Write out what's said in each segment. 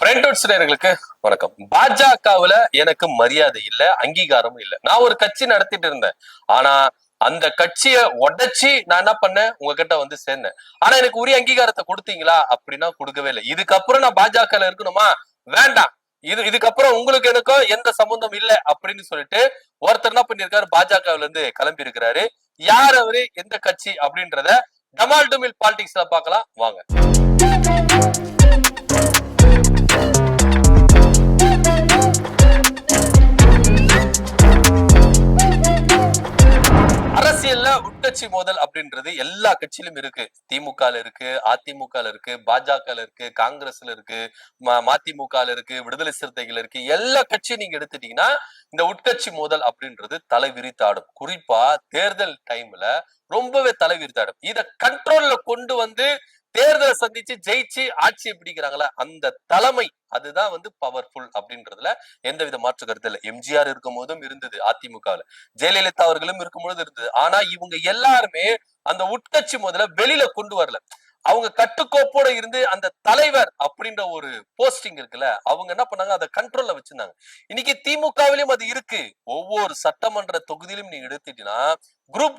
ஃப்ரெண்ட்ஸ்களுக்கு வணக்கம். பாஜகவுல எனக்கு மரியாதை இல்ல, அங்கீகாரமும் இல்ல. நான் ஒரு கட்சி நடத்திட்டு இருந்தேன். ஆனா அந்த கட்சிய உடைச்சி நான் என்ன பண்ணேன், உங்ககிட்ட வந்து சேர்ந்தேன். ஆனா எனக்கு உரிய அங்கீகாரத்தை கொடுத்தீங்களா அப்படின்னா கொடுக்கவே இல்லை. இதுக்கப்புறம் நான் பாஜக இருக்கணுமா? வேண்டாம். இதுக்கப்புறம் உங்களுக்கு எனக்கும் எந்த சம்பந்தம் இல்ல அப்படின்னு சொல்லிட்டு ஒருத்தர் என்ன பண்ணிருக்காரு, பாஜகவுல இருந்து கிளம்பி இருக்கிறாரு. யார் அவரு, எந்த கட்சி அப்படின்றத டமால் டுமில் பாலிடிக்ஸ்ல பார்க்கலாம் வாங்க. அரசியல்ல உட்கட்சி மோதல் அப்படின்றது எல்லா கட்சியிலும் இருக்கு. திமுக இருக்கு, அதிமுக இருக்கு, பாஜக இருக்கு, காங்கிரஸ்ல இருக்கு, மதிமுக இருக்கு, விடுதலை சிறுத்தைகள் இருக்கு. எல்லா கட்சியும் நீங்க எடுத்துட்டீங்கன்னா இந்த உட்கட்சி மோதல் அப்படின்றது தலைவிரித்தாடும். குறிப்பா தேர்தல் டைம்ல ரொம்பவே தலைவிரித்தாடும். இத கண்ட்ரோல்ல கொண்டு வந்து தேர்தலை சந்திச்சு ஜெயிச்சு ஆட்சியை பிடிக்கிறாங்களா அந்த தலைமை, அதுதான் வந்து பவர்ஃபுல் அப்படின்றதுல எந்தவித மாற்று கருத்து இல்லை. எம்ஜிஆர் இருக்கும் போதும் இருந்தது அதிமுகவில், ஜெயலலிதா அவர்களும் இருக்கும் பொழுது இருந்தது. ஆனா இவங்க எல்லாருமே அந்த உட்கட்சி முதல்ல வெளியில கொண்டு வரல. அவங்க கட்டுக்கோப்போட இருந்து அந்த தலைவர் அப்படின்ற ஒரு போஸ்டிங் இருக்குல்ல, அவங்க என்ன பண்ணாங்க, அதை கண்ட்ரோல்ல வச்சிருந்தாங்க. இன்னைக்கு திமுகவிலும் அது இருக்கு. ஒவ்வொரு சட்டமன்ற தொகுதியிலும் நீங்க எடுத்துட்டீங்கன்னா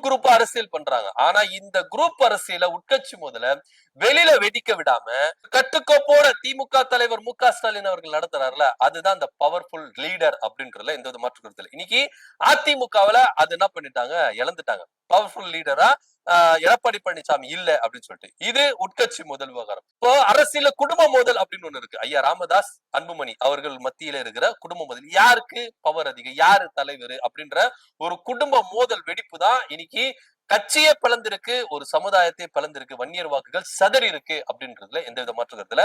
குரூப்பா அரசியல் பண்றாங்க. ஆனா இந்த குரூப் அரசியல உட்கட்சி முதல்ல வெளியில வெடிக்க விடாம கட்டுக்கோப்போட திமுக தலைவர் மு.க.ஸ்டாலின் அவர்கள் நடத்துறாருல, அதுதான் அந்த பவர்ஃபுல் லீடர் அப்படின்றதுல எந்த வித மாற்று கருத்து இல்லை. இன்னைக்கு அதிமுகவுல அது என்ன பண்ணிட்டாங்க, இழந்துட்டாங்க. பவர்ஃபுல் லீடரா எடப்பாடி பழனிசாமி இல்ல அப்படின்னு சொல்லிட்டு இது உட்கட்சி முதல் விவகாரம். இப்போ அரசியல குடும்ப மோதல் அப்படின்னு ஒண்ணு இருக்கு. ஐயா ராமதாஸ், அன்புமணி அவர்கள் மத்தியில இருக்கிற குடும்ப மோதல், யாருக்கு பவர் அதிகம், யாரு தலைவர் அப்படின்ற ஒரு குடும்ப மோதல் வெடிப்பு தான் இன்னைக்கு கட்சியே பிளந்திருக்கு, ஒரு சமுதாயத்தை பிளந்திருக்கு, வன்னியர் வாக்குகள் சதறி இருக்கு அப்படின்றதுல எந்த வித மாற்று கருத்துல.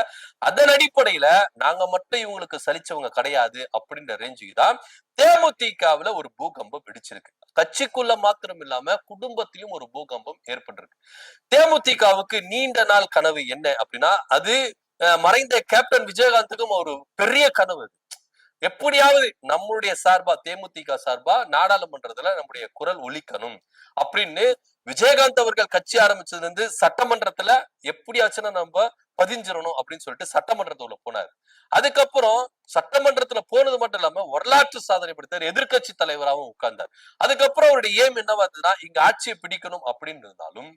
அதன் அடிப்படையில நாங்க மட்டும் இவங்களுக்கு சலிச்சவங்க கிடையாது அப்படின்ற ரேஞ்சுக்கு தான் தேமுதிகவுல ஒரு பூகம்பம் வெடிச்சிருக்கு. கட்சிக்குள்ள மாத்திரம் இல்லாம குடும்பத்திலும் ஒரு பூகம்பம் ஏற்பட்டிருக்கு. தேமுதிகவுக்கு நீண்ட நாள் கனவு என்ன அப்படின்னா, அது மறைந்த கேப்டன் விஜயகாந்துக்கும் ஒரு பெரிய கனவு. எப்படியாவது நம்மளுடைய சார்பா, தேமுதிக சார்பா நாடாளுமன்றத்துல நம்முடைய குரல் ஒலிக்கணும் அப்படின்னு விஜயகாந்த் அவர்கள் கட்சி ஆரம்பிச்சதுல இருந்து சட்டமன்றத்துல எப்படியாச்சுன்னா நம்ம பதிஞ்சிடணும் அப்படின்னு சொல்லிட்டு சட்டமன்றத்துக்குள்ள போனாரு. அதுக்கப்புறம் சட்டமன்றத்துல போனது மட்டும் இல்லாம வரலாற்று சாதனை படுத்தார், எதிர்கட்சி தலைவராகவும் உட்கார்ந்தார். அதுக்கப்புறம் அவருடைய ஏம் என்னவா இருந்ததுன்னா, இங்க ஆட்சியை பிடிக்கணும் அப்படின்னு இருந்தாலும்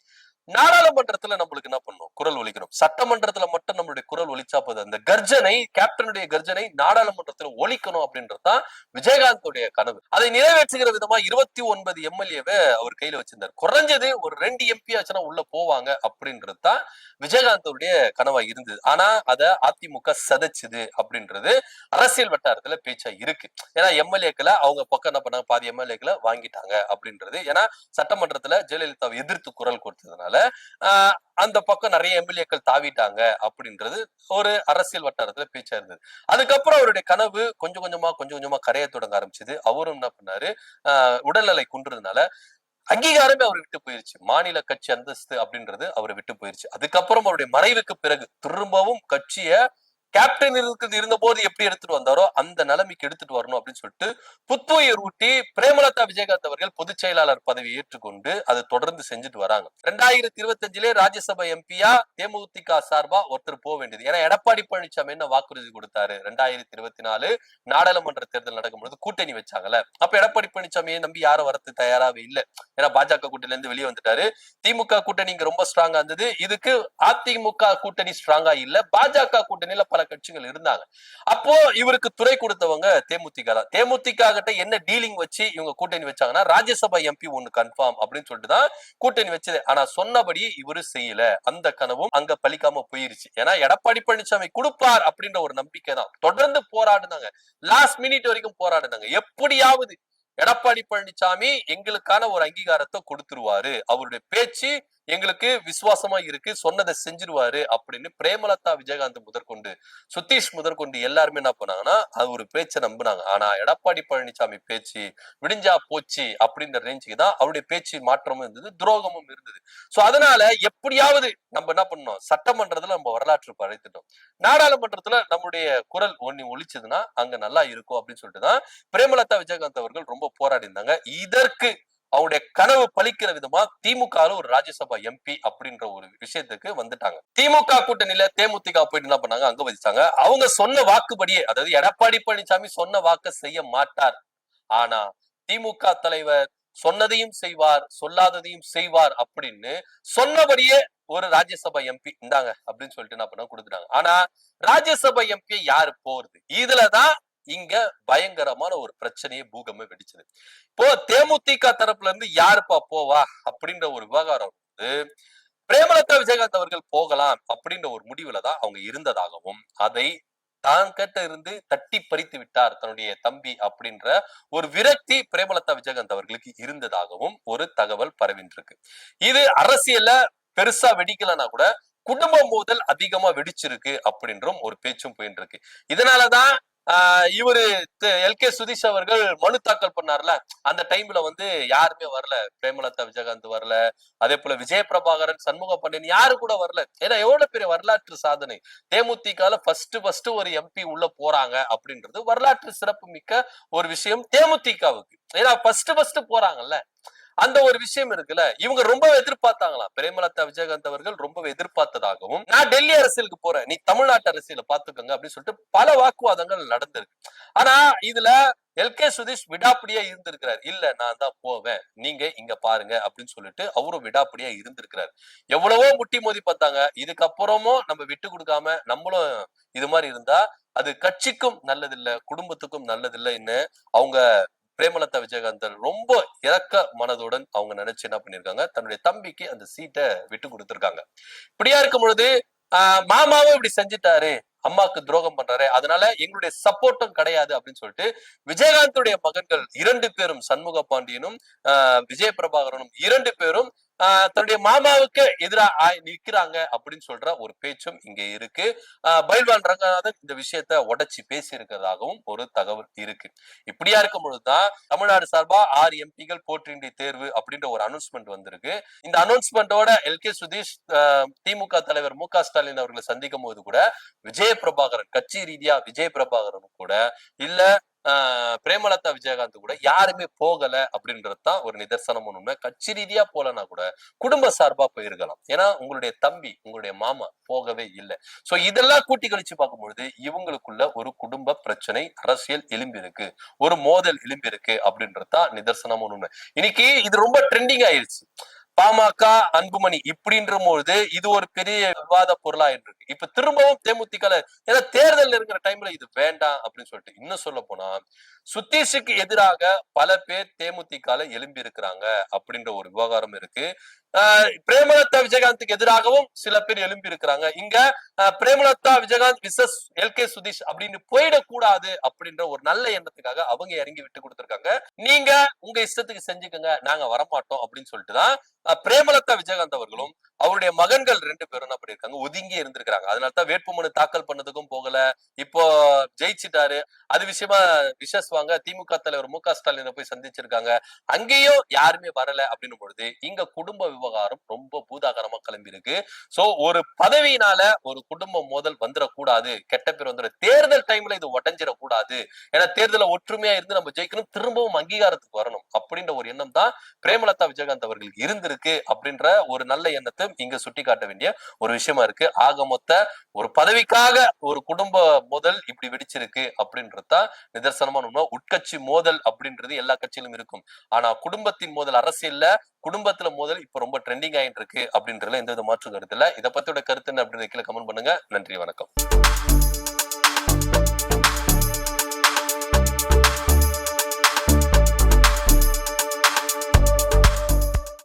நாடாளுமன்றத்துல நம்மளுக்கு என்ன பண்ணணும், குரல் ஒலிக்கணும். சட்டமன்றத்துல மட்டும் நம்மளுடைய குரல் ஒலிச்சா போதும், அந்த கர்ஜனை, கேப்டனுடைய கர்ஜனை நாடாளுமன்றத்துல ஒலிக்கணும் அப்படின்றதுதான் விஜயகாந்துடைய கனவு. அதை நிறைவேற்றுகிற விதமா 29 எம்எல்ஏவை அவர் கையில வச்சிருந்தார். குறைஞ்சது ஒரு 2 எம்பி ஆச்சுன்னா உள்ள போவாங்க அப்படின்றது தான் விஜயகாந்தோடைய கனவா இருந்தது. ஆனா அத அதிமுக சதைச்சுது அப்படின்றது அரசியல் வட்டாரத்துல பேச்சா இருக்கு. ஏன்னா எம்எல்ஏக்களை அவங்க பக்கம் என்ன பண்ணாங்க, பாதி எம்எல்ஏக்களை வாங்கிட்டாங்க அப்படின்றது. ஏன்னா சட்டமன்றத்துல ஜெயலலிதாவை எதிர்த்து குரல் கொடுத்ததுனால அந்த பக்கம் நிறைய எம்எல்ஏக்கள் தாவிட்டாங்க அப்படின்றது ஒரு அரசியல் வட்டாரத்துல பேச்சா இருந்தது. அதுக்கப்புறம் அவருடைய கனவு கொஞ்சம் கொஞ்சமா கரைய தொடங்க ஆரம்பிச்சது. அவரும் என்ன பண்ணாரு, உடல்நிலை குன்றதுனால அங்கீகாரமே அவரை விட்டு போயிருச்சு. மாநில கட்சி அந்தஸ்து அப்படின்றது அவரை விட்டு போயிருச்சு. அதுக்கப்புறம் அவருடைய மறைவுக்கு பிறகு திரும்பவும் கட்சிய கேப்டன் இருந்த போது எப்படி எடுத்துட்டு வந்தாரோ அந்த நிலைமைக்கு எடுத்துட்டு வரணும் அப்படின்னு சொல்லிட்டு புத்துயிர் ஊட்டி பிரேமலதா விஜயகாந்த் அவர்கள் பொதுச் செயலாளர் பதவி ஏற்றுக்கொண்டு அதை தொடர்ந்து செஞ்சுட்டு வராங்க. 2025 ராஜ்யசபா எம்பியா தேமுதிக சார்பா ஒருத்தர் போக வேண்டியது. ஏன்னா எடப்பாடி பழனிசாமி என்ன வாக்குறுதி கொடுத்தாரு, 2024 நாடாளுமன்ற தேர்தல் நடக்கும்போது கூட்டணி வச்சாங்கல்ல, அப்ப எடப்பாடி பழனிசாமியை நம்பி யாரும் வரது தயாராகவே இல்லை. ஏன்னா பாஜக கூட்டணியில இருந்து வெளியே வந்துட்டாரு. திமுக கூட்டணி இங்க ரொம்ப ஸ்ட்ராங்கா இருந்தது. இதுக்கு அதிமுக கூட்டணி ஸ்ட்ராங்கா இல்ல, பாஜக கூட்டணியில பல கட்சிகள் இருந்தாங்க. அப்போ இவருக்கு துறை கொடுத்தவங்க தேமுதிக தான். தேமுதிக கிட்ட என்ன டீலிங் வச்சு இவங்க கூட்டணி வச்சாங்கன்னா, ராஜ்யசபா எம்பி ஒன்னு கன்ஃபார்ம் அப்படின்னு சொல்லிட்டு தான் கூட்டணி வச்சது. ஆனா சொன்னபடி இவரு செய்யல. அந்த கனவும் அங்க பலிக்காம போயிருச்சு. ஏன்னா எடப்பாடி பழனிசாமி கொடுப்பார் அப்படின்ற ஒரு நம்பிக்கை தான். தொடர்ந்து போராடுனாங்க, லாஸ்ட் மினிட் வரைக்கும் போராடுனாங்க. எப்படியாவது எடப்பாடி பழனிசாமி எங்களுக்கான ஒரு அங்கீகாரத்தை கொடுத்துருவாரு, அவருடைய பேச்சு எங்களுக்கு விசுவாசமா இருக்கு, சொன்னதை செஞ்சிருவாரு அப்படின்னு பிரேமலதா விஜயகாந்த் முதற்கொண்டு, சுதீஷ் முதற்கொண்டு எல்லாருமே என்ன பண்ணாங்கன்னா அது ஒரு பேச்சை நம்பினாங்க. ஆனா எடப்பாடி பழனிசாமி பேச்சு விடிஞ்சா போச்சு அப்படின்ற ரேஞ்சுக்கு தான் அவருடைய பேச்சு மாற்றமும் இருந்தது, துரோகமும் இருந்தது. சோ அதனால எப்படியாவது நம்ம என்ன பண்ணோம், சட்டமன்றத்துல நம்ம வரலாற்று படைத்துட்டோம், நாடாளுமன்றத்துல நம்முடைய குரல் ஒலிச்சதுன்னா அங்க நல்லா இருக்கும் அப்படின்னு சொல்லிட்டு தான் பிரேமலதா விஜயகாந்த் அவர்கள் ரொம்ப போராடி இருந்தாங்க. இதற்கு அவங்களுடைய கனவு பலிக்கிற விதமா திமுக ஒரு ராஜ்யசபா எம்பி அப்படின்ற ஒரு விஷயத்துக்கு வந்துட்டாங்க. திமுக கூட்டணியில தேமுதிக போயிட்டு என்ன பண்ணாங்க, அங்க வச்சாங்க. அவங்க சொன்ன வாக்குப்படியே, அதாவது எடப்பாடி பழனிசாமி சொன்ன வாக்க செய்ய மாட்டார், ஆனா திமுக தலைவர் சொன்னதையும் செய்வார், சொல்லாததையும் செய்வார் அப்படின்னு சொன்னபடியே ஒரு ராஜ்யசபா எம்பி இந்தாங்க அப்படின்னு சொல்லிட்டு என்ன பண்ண கொடுத்துட்டாங்க. ஆனா ராஜ்யசபா எம்பி யாரு போறது, இதுலதான் இங்க பயங்கரமான ஒரு பிரச்சனையே பூகமே வெடிச்சது. இப்போ தேமுதிக தரப்புல இருந்து யாருப்பா போவா அப்படின்ற ஒரு விவகாரம் வந்து பிரேமலதா விஜயகாந்த் அவர்கள் போகலாம் அப்படின்ற ஒரு முடிவுலதான் அவங்க இருந்ததாகவும், அதை தான் கிட்ட இருந்து தட்டி பறித்து விட்டார் தன்னுடைய தம்பி அப்படின்ற ஒரு விரக்தி பிரேமலதா விஜயகாந்த் அவர்களுக்கு இருந்ததாகவும் ஒரு தகவல் பரவின்றிருக்கு. இது அரசியல்ல பெருசா வெடிக்கலன்னா கூட குடும்ப மோதல் அதிகமா வெடிச்சிருக்கு அப்படின்றும் ஒரு பேச்சும் போயிட்டு இருக்கு. இதனாலதான் இவரு எல்.கே. சுதீஷ் அவர்கள் மனு தாக்கல் பண்ணார்ல, அந்த டைம்ல வந்து யாருமே வரல, பிரேமலதா விஜயகாந்த் வரல, அதே போல விஜய பிரபாகரன், சண்முக பாண்டியன் யாரு கூட வரல. ஏன்னா எவ்வளவு பெரிய வரலாற்று சாதனை, தேமுதிகல ஃபர்ஸ்ட் ஒரு எம்பி உள்ள போறாங்க அப்படின்றது வரலாற்று சிறப்பு மிக்க ஒரு விஷயம் தேமுதிகவுக்கு. ஏன்னா ஃபர்ஸ்ட் போறாங்கல்ல, அந்த ஒரு விஷயம் இருக்குல்ல, இவங்க ரொம்ப எதிர்பார்த்தாங்களாம். பிரேமலதா விஜயகாந்த் அவர்கள் ரொம்ப எதிர்பார்த்ததாகவும், நான் டெல்லி அரசியலுக்கு போறேன், நீ தமிழ்நாட்டு அரசியல பாத்துக்கோங்க அப்படின்னு சொல்லிட்டு பல வாக்குவாதங்கள் நடந்திருக்கு. ஆனா இதுல எல்.கே. சுதீஷ் விடாப்பிடியா இருந்திருக்கிறார். இல்ல நான் தான் போவேன், நீங்க இங்க பாருங்க அப்படின்னு சொல்லிட்டு அவரும் விடாப்பிடியா இருந்திருக்கிறார். எவ்வளவோ முட்டி மோதி பார்த்தாங்க. இதுக்கப்புறமும் நம்ம விட்டு கொடுக்காம நம்மளும் இது மாதிரி இருந்தா அது கட்சிக்கும் நல்லதில்லை, குடும்பத்துக்கும் நல்லதில்லைன்னு அவங்க பிரேமலதா விஜயகாந்தன் ரொம்ப இறக்க மனதுடன் அவங்க நினைச்சு என்ன பண்ணிருக்காங்க, தன்னுடைய தம்பிக்கு அந்த சீட்டை விட்டு கொடுத்திருக்காங்க. இப்படியா இருக்கும் பொழுது மாமாவும் இப்படி செஞ்சுட்டாரு, அம்மாக்கு துரோகம் பண்றாரு, அதனால எங்களுடைய சப்போர்ட்டும் கிடையாது அப்படின்னு சொல்லிட்டு விஜயகாந்துடைய மகன்கள் 2 பேரும், சண்முக பாண்டியனும் விஜய பிரபாகரனும் 2 பேரும் தன்னுடைய மாமாவுக்கு எதிராக நிற்கிறாங்க அப்படின்னு சொல்ற ஒரு பேச்சும் இங்க இருக்கு. பைல்வான் ரங்கநாதன் இந்த விஷயத்த உடைச்சு பேசி இருக்கிறதாகவும் ஒரு தகவல் இருக்கு. இப்படியா இருக்கும் பொழுதுதான் தமிழ்நாடு சார்பா 6 எம்பிகள் போட்டியின்றி தேர்வு அப்படின்ற ஒரு அனௌன்ஸ்மெண்ட் வந்திருக்கு. இந்த அனௌன்ஸ்மெண்டோட எல்.கே. சுதீஷ் திமுக தலைவர் மு.க. ஸ்டாலின் அவர்களை சந்திக்கும் போது கூட விஜய பிரபாகரன், கட்சி ரீதியா விஜய பிரபாகரன் கூட இல்ல பிரேமலதா விஜயகாந்த் கூட யாருமே போகல அப்படின்றதுதான் ஒரு நிதர்சனம் உண்மை. கட்சி ரீதியா போலனா கூட குடும்ப சார்பா போயிருக்கலாம். ஏன்னா உங்களுடைய தம்பி, உங்களுடைய மாமா போகவே இல்லை. சோ இதெல்லாம் கூட்டி கழிச்சு பார்க்கும்பொழுது இவங்களுக்குள்ள ஒரு குடும்ப பிரச்சனை, அரசியல் எலும்பி இருக்கு, ஒரு மோதல் எலும்பி இருக்கு அப்படின்றதுதான் நிதர்சனம் உண்மை. இன்னைக்கு இது ரொம்ப ட்ரெண்டிங் ஆயிடுச்சு. பாமக அன்புமணி இப்படின்ற பொழுது இது ஒரு பெரிய விவாத பொருளா இருக்கு. இப்ப திரும்பவும் தேமுதிக, ஏன்னா தேர்தல் இருக்கிற டைம்ல இது வேண்டாம் அப்படின்னு சொல்லிட்டு, இன்னும் சொல்ல போனா சுத்தீஷுக்கு எதிராக பல பேர் தேமுதிக எழும்பி இருக்கிறாங்க அப்படின்ற ஒரு விவகாரம் இருக்கு. பிரேமலதா விஜயகாந்துக்கு எதிராகவும் சில பேர் எழும்பி இருக்கிறாங்க. இங்க பிரேமலதா விஜயகாந்த் விசஸ் எல்.கே. சுதீஷ் அப்படின்னு போயிடக்கூடாது அப்படின்ற ஒரு நல்ல எண்ணத்துக்காக அவங்க இறங்கி விட்டு கொடுத்திருக்காங்க. நீங்க உங்க இஷ்டத்துக்கு செஞ்சுக்கோங்க, நாங்க வரமாட்டோம் அப்படின்னு சொல்லிட்டுதான் பிரேமலதா விஜயகாந்த் அவர்களும் அவருடைய மகன்கள் 2 பேரும் என்ன பண்ணிருக்காங்க, ஒதுங்கி இருந்திருக்காங்க. அதனாலதான் வேட்புமனு தாக்கல் பண்ணதுக்கும் போகல. இப்போ ஜெயிச்சுட்டாரு, அது விஷயமா விஷஸ் வாங்க திமுக தலைவர் மு.க. ஸ்டாலினை போய் சந்திச்சிருக்காங்க. அங்கேயும் யாருமே வரல அப்படின்னும் பொழுது இங்க குடும்ப விவகாரம் ரொம்ப பூதாகரமா கிளம்பி இருக்கு. சோ ஒரு பதவியினால ஒரு குடும்ப மோதல் வந்துடக்கூடாது, கெட்ட பேர் வந்துட, தேர்தல் டைம்ல இது உடஞ்சிடக்கூடாது. ஏன்னா தேர்தல ஒற்றுமையா இருந்து நம்ம ஜெயிக்கணும், திரும்பவும் அங்கீகாரத்துக்கு வரணும் அப்படின்ற ஒரு எண்ணம் தான் பிரேமலதா விஜயகாந்த் அவர்களுக்கு இருந்திருக்கு அப்படின்ற ஒரு நல்ல எண்ணத்தை இங்க சுட்டி காட்ட வேண்டிய ஒரு விஷயமா இருக்கு. ஆக மொத்த ஒரு பதவிக்காக ஒரு குடும்ப மோதல் இப்படி வெடிச்சிருக்கு அப்படின்றதா நிதர்சனமான உண்மை. உட்கட்சி மோதல் அப்படின்றது எல்லா கட்சியிலும் இருக்கும். ஆனா குடும்பத்தின் மோதல், அரசியல்ல குடும்பத்துல மோதல் இப்ப ரொம்ப ட்ரெண்டிங் ஆயிட்டு இருக்கு அப்படின்றதுல எந்த வித மாற்று கருத்து இல்ல. இதை பத்தியோட கருத்து என்ன அப்படின்னு கீழே கமெண்ட் பண்ணுங்க. நன்றி, வணக்கம்.